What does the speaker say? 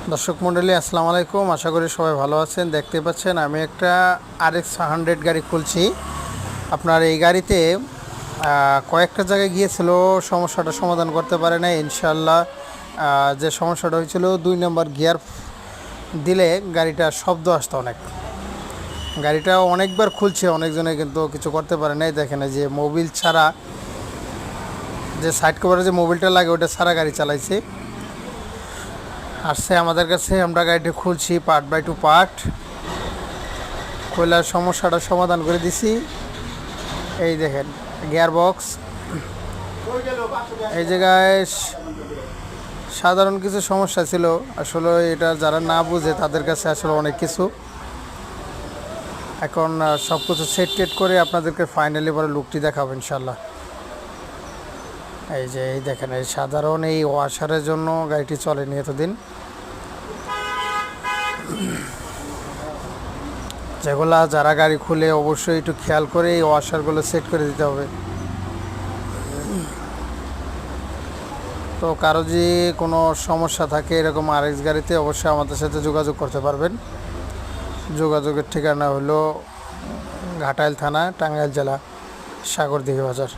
দর্শক মণ্ডলী আসসালামু আলাইকুম। আশা করি সবাই ভালো আছেন। দেখতে পাচ্ছেন আমি একটা RX 100 গাড়ি খুলছি। আপনার এই গাড়িতে কয়েকটা জায়গায় গিয়েছিল, সমস্যাটা সমাধান করতে পারে না ইনশাল্লাহ। যে সমস্যাটা হয়েছিল, 2 নম্বর গিয়ার দিলে গাড়িটা শব্দ আসতো অনেক। গাড়িটা অনেকবার খুলছে অনেকজনে, কিন্তু কিছু করতে পারে নাই। দেখেন যে মোবিল ছাড়া, যে সাইড কভারে যে মোবিলটা লাগে ওটা ছাড়া গাড়ি চালাইছে। আসছে আমাদের কাছে, আমরা গাড়িটি খুলছি পার্ট বাই টু পার্ট, খোলার সমস্যাটা সমাধান করে দিছি। এই দেখেন গিয়ার বক্স, এই জায়গায় সাধারণ কিছু সমস্যা ছিল। আসলে এটা যারা না বুঝে তাদের কাছে আসলে অনেক কিছু। এখন সব কিছু সেট টেট করে আপনাদেরকে ফাইনালি পরে লুকটি দেখাবো ইনশাল্লাহ। এই দেখেন, এই সাধারণ এই ওয়াশারের জন্য গাড়িটি চলেনি এতদিন। যেগুলা যারা গাড়ি খুলে অবশ্যই একটু খেয়াল করে এই ওয়াশারগুলো সেট করে দিতে হবে। তো কারো যে কোনো সমস্যা থাকে এরকম RX গাড়িতে, অবশ্যই আমাদের সাথে যোগাযোগ করতে পারবেন। যোগাযোগের ঠিকানা হলো ঘাটাইল থানা, টাঙ্গাইল জেলা, সাগরদিঘি বাজার।